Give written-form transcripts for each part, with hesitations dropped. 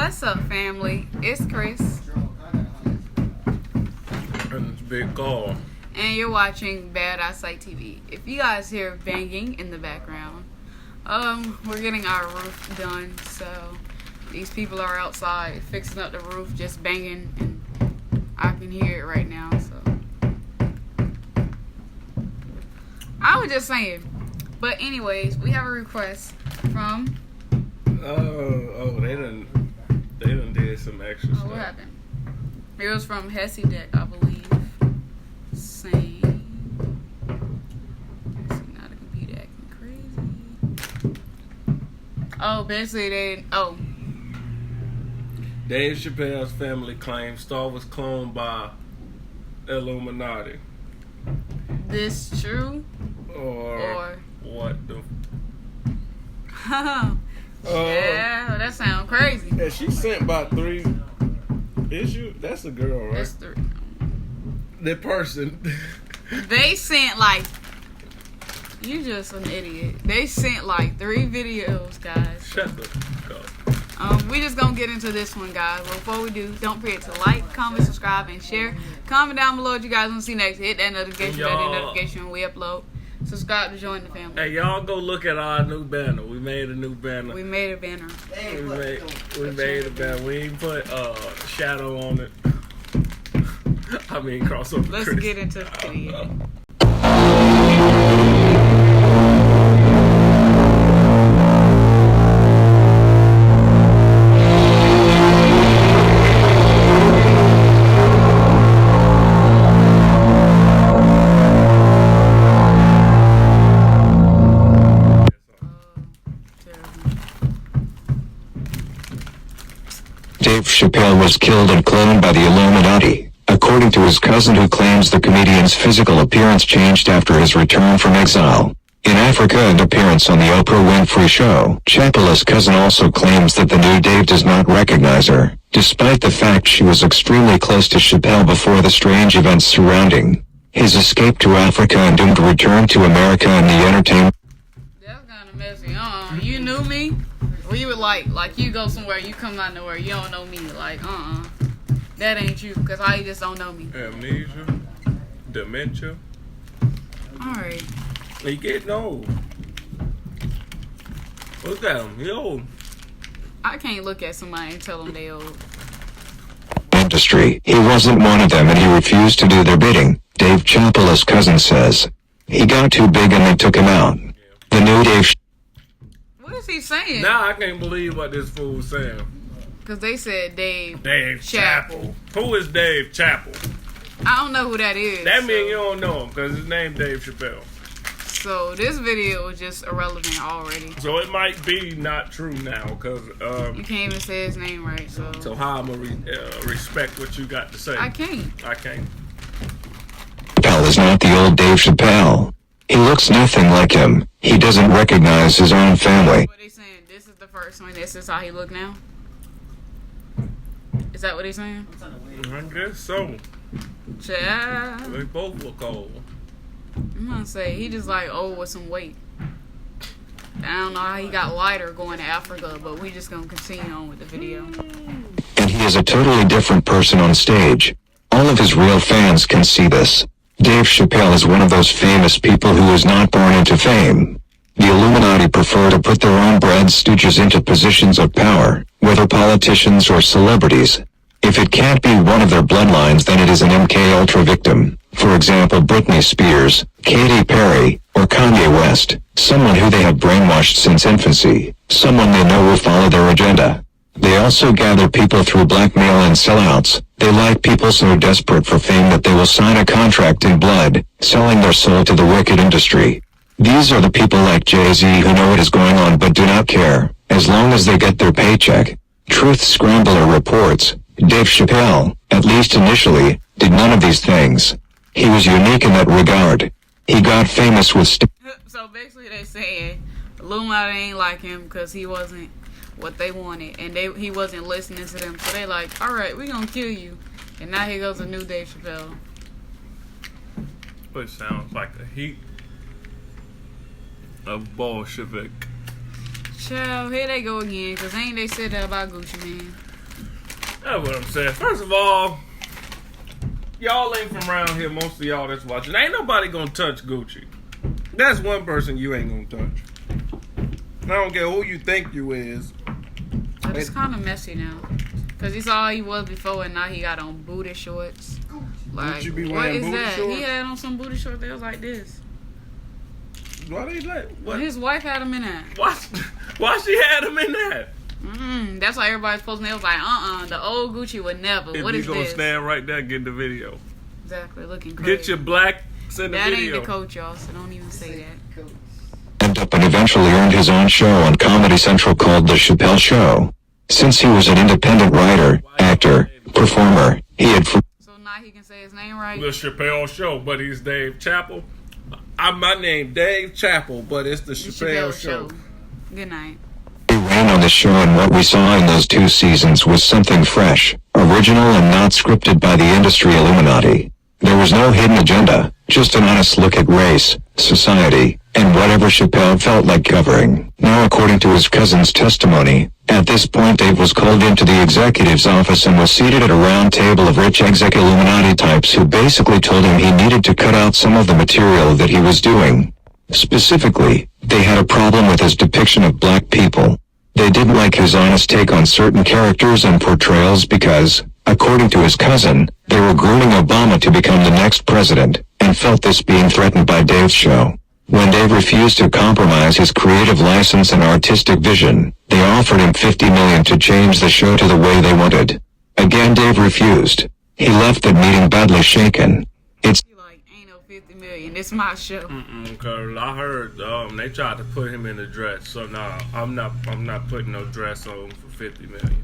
What's up, family? It's Chris. And it's Big Carl. And you're watching Bad Eyesight TV. If you guys hear banging in the background, we're getting our roof done. So these people are outside fixing up the roof, just banging, and I can hear it right now. So I was just saying. But anyways, we have a request from. They done did some extra stuff. What happened? It was from Hesse Deck, I believe. Saying, now the computer acting crazy. Oh, basically Dave Chappelle's family claims Star was cloned by Illuminati. This true? Or what the? Yeah, that sounds crazy. Yeah, she sent by 3 issues. That's a girl, right? That's 3. The person. They sent you just an idiot. They sent 3 videos, guys. Shut the fuck up. We just gonna get into this one, guys. But before we do, don't forget to like, comment, subscribe, and share. Comment down below what you guys want to see next. Hit that notification when we upload. Subscribe to join the family. Hey, y'all go look at our new banner. We made a new banner. We made a banner. We made a banner. We ain't put shadow on it. I mean crossover. Let's Chris. get into the video. Dave Chappelle was killed and cloned by the Illuminati, according to his cousin, who claims the comedian's physical appearance changed after his return from exile. In Africa and appearance on the Oprah Winfrey Show, Chappelle's cousin also claims that the new Dave does not recognize her, despite the fact she was extremely close to Chappelle before the strange events surrounding his escape to Africa and doomed return to America and the entertainment. That's kind of messy. You knew me? Or you would like you go somewhere, you come out of nowhere, you don't know me. That ain't you, because I just don't know me. Amnesia, dementia. Alright. He getting old. Look at him, he old. I can't look at somebody and tell them they old. Industry. He wasn't one of them and he refused to do their bidding, Dave Chappelle's cousin says. He got too big and they took him out. The new Dave. What is he saying? Now I can't believe what this fool's saying. Because they said Dave Chappelle. Who is Dave Chappelle? I don't know who that is. That means you don't know him because his name Dave Chappelle. So this video is just irrelevant already. So it might be not true now because you can't even say his name right. So how I'm gonna respect what you got to say? I can't. Chappelle is not the old Dave Chappelle. He looks nothing like him. He doesn't recognize his own family. What are they saying? This is the first one. This is how he look now? Is that what he's saying? I guess so. Yeah. They both look old. I'm gonna say he just old with some weight. I don't know how he got lighter going to Africa, but we just gonna continue on with the video. And he is a totally different person on stage. All of his real fans can see this. Dave Chappelle is one of those famous people who was not born into fame. The Illuminati prefer to put their own bread stooges into positions of power, whether politicians or celebrities. If it can't be one of their bloodlines, then it is an MK Ultra victim. For example, Britney Spears, Katy Perry, or Kanye West, someone who they have brainwashed since infancy, someone they know will follow their agenda. They also gather people through blackmail and sellouts. They like people so desperate for fame that they will sign a contract in blood, selling their soul to the wicked industry. These are the people like Jay-Z who know what is going on but do not care, as long as they get their paycheck. Truth Scrambler reports, Dave Chappelle, at least initially, did none of these things. He was unique in that regard. He got famous with So basically they saying Illuminati ain't like him because he wasn't what they wanted, and he wasn't listening to them. So they alright, we gonna kill you. And now here goes a new Dave Chappelle. Which sounds like a heat of Bolshevik. Child, here they go again, because ain't they said that about Gucci Mane? That's what I'm saying. First of all, y'all ain't from around here. Most of y'all that's watching, ain't nobody gonna touch Gucci. That's one person you ain't gonna touch. I don't care who you think you is. But it's kind of messy now. Because he's all he was before, and now he got on booty shorts. Like, Gucci be what wearing is booty that? shorts? He had on some booty shorts that was like this. Why they like? What? His wife had him in that. Why she had him in that? That's why everybody's posting. It was like, the old Gucci would never. If What is you gonna this? stand right there, get the video. Exactly, looking crazy. Get your black. Send the that video. ain't the coach, y'all. So don't even say that. And up and eventually earned his own show on Comedy Central called The Chappelle Show. Since he was an independent writer, actor, performer, he had So now he can say his name right. The Chappelle Show, but he's Dave Chappelle. My name Dave Chappelle, but it's the Chappelle Show. Good night. He ran on the show, and what we saw in those 2 seasons was something fresh, original, and not scripted by the industry Illuminati. There was no hidden agenda, just an honest look at race, society, and whatever Chappelle felt like covering. Now, according to his cousin's testimony, at this point Dave was called into the executive's office and was seated at a round table of rich exec Illuminati types who basically told him he needed to cut out some of the material that he was doing. Specifically, they had a problem with his depiction of black people. They didn't like his honest take on certain characters and portrayals because, according to his cousin, they were grooming Obama to become the next president, and felt this being threatened by Dave's show. When Dave refused to compromise his creative license and artistic vision, they offered him $50 million to change the show to the way they wanted. Again, Dave refused. He left that meeting badly shaken. It's Like, ain't no 50 million. It's my show. Cause I heard they tried to put him in a dress, so nah, I'm not putting no dress on for $50 million.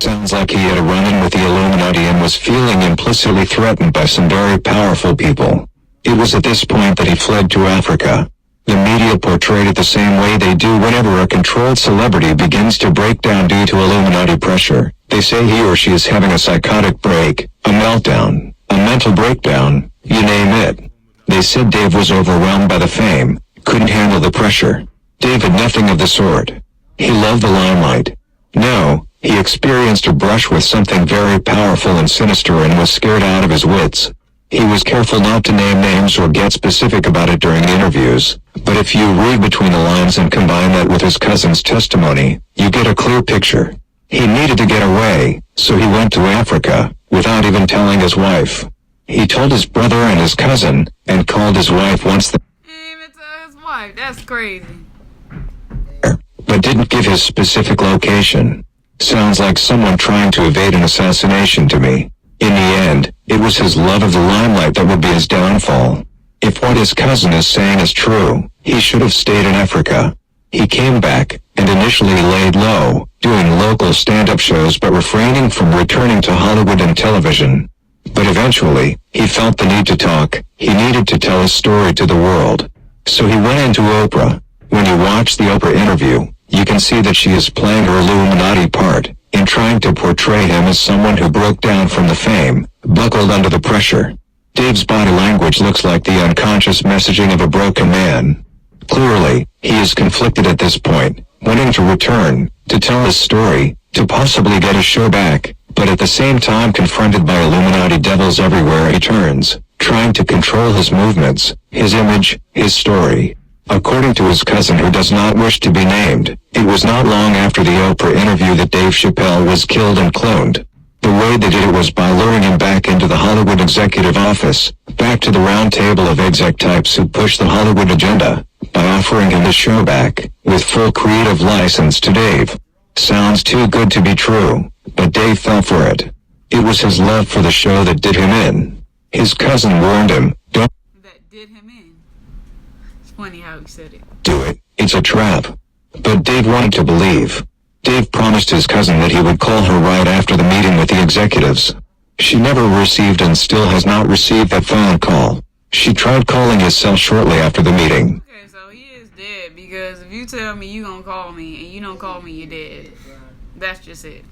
Sounds like he had a run-in with the Illuminati and was feeling implicitly threatened by some very powerful people. It was at this point that he fled to Africa. The media portrayed it the same way they do whenever a controlled celebrity begins to break down due to Illuminati pressure. They say he or she is having a psychotic break, a meltdown, a mental breakdown, you name it. They said Dave was overwhelmed by the fame, couldn't handle the pressure. Dave had nothing of the sort. He loved the limelight. No, he experienced a brush with something very powerful and sinister and was scared out of his wits. He was careful not to name names or get specific about it during interviews, but if you read between the lines and combine that with his cousin's testimony, you get a clear picture. He needed to get away, so he went to Africa, without even telling his wife. He told his brother and his cousin, and called his wife once the He didn't even tell his wife. That's crazy. but didn't give his specific location. Sounds like someone trying to evade an assassination to me. In the end, it was his love of the limelight that would be his downfall. If what his cousin is saying is true, he should have stayed in Africa. He came back, and initially laid low, doing local stand-up shows but refraining from returning to Hollywood and television. But eventually, he felt the need to talk. He needed to tell his story to the world. So he went into Oprah. When you watch the Oprah interview, you can see that she is playing her Illuminati part, in trying to portray him as someone who broke down from the fame, buckled under the pressure. Dave's body language looks like the unconscious messaging of a broken man. Clearly, he is conflicted at this point, wanting to return, to tell his story, to possibly get his show back, but at the same time confronted by Illuminati devils everywhere he turns, trying to control his movements, his image, his story. According to his cousin who does not wish to be named, it was not long after the Oprah interview that Dave Chappelle was killed and cloned. The way they did it was by luring him back into the Hollywood executive office, back to the round table of exec types who push the Hollywood agenda, by offering him his show back, with full creative license to Dave. Sounds too good to be true, but Dave fell for it. It was his love for the show that did him in. His cousin warned him, don't That did him in. It's funny how he said it. do it, it's a trap. But Dave wanted to believe. Dave promised his cousin that he would call her right after the meeting with the executives. She never received and still has not received that phone call. She tried calling his cell shortly after the meeting. Okay, so he is dead because if you tell me you gonna call me and you don't call me, you're dead. That's just it.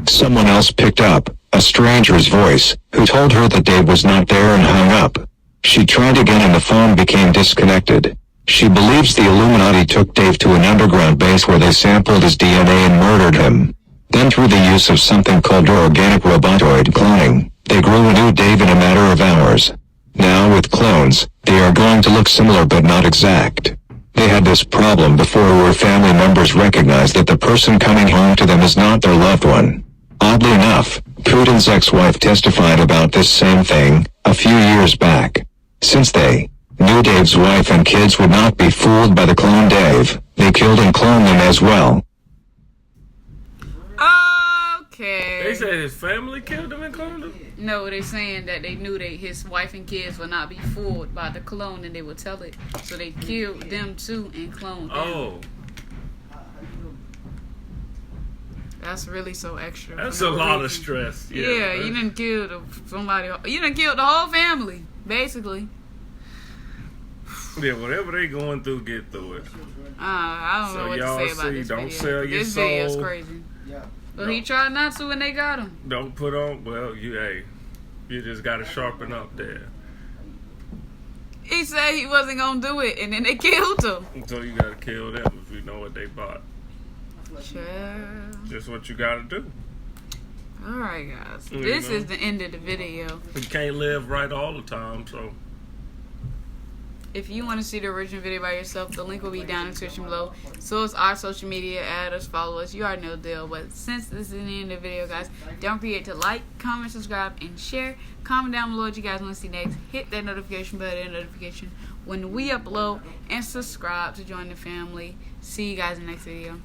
Someone else picked up, a stranger's voice, who told her that Dave was not there and hung up. She tried again and the phone became disconnected. She believes the Illuminati took Dave to an underground base where they sampled his DNA and murdered him. Then through the use of something called organic robotoid cloning, they grew a new Dave in a matter of hours. Now with clones, they are going to look similar but not exact. They had this problem before where family members recognize that the person coming home to them is not their loved one. Oddly enough, Putin's ex-wife testified about this same thing a few years back. Since they knew Dave's wife and kids would not be fooled by the clone Dave, they killed and cloned them as well. Okay. They said his family killed him and cloned him? No, they're saying that they knew that his wife and kids would not be fooled by the clone and they would tell it. So they killed them too and cloned them. Oh. That's really so extra. That's a lot of stress. Yeah, you didn't kill somebody. You didn't kill the whole family, basically. Yeah, whatever they going through, get through it. I don't know what to say about this don't video. sell your This soul. video's crazy. But he tried not to and they got him. Don't put on, well, you just got to sharpen up there. He said he wasn't going to do it and then they killed him. So you got to kill them if you know what they bought. Child. Just what you got to do. Alright guys, There you this go. is the end of the video. You can't live right all the time, so. If you want to see the original video by yourself, the link will be down in the description below. So is our social media, add us, follow us, you already know the deal. But since this is the end of the video guys, don't forget to like, comment, subscribe, and share. Comment down below what you guys want to see next. Hit that notification bell, that notification when we upload, and subscribe to join the family. See you guys in the next video.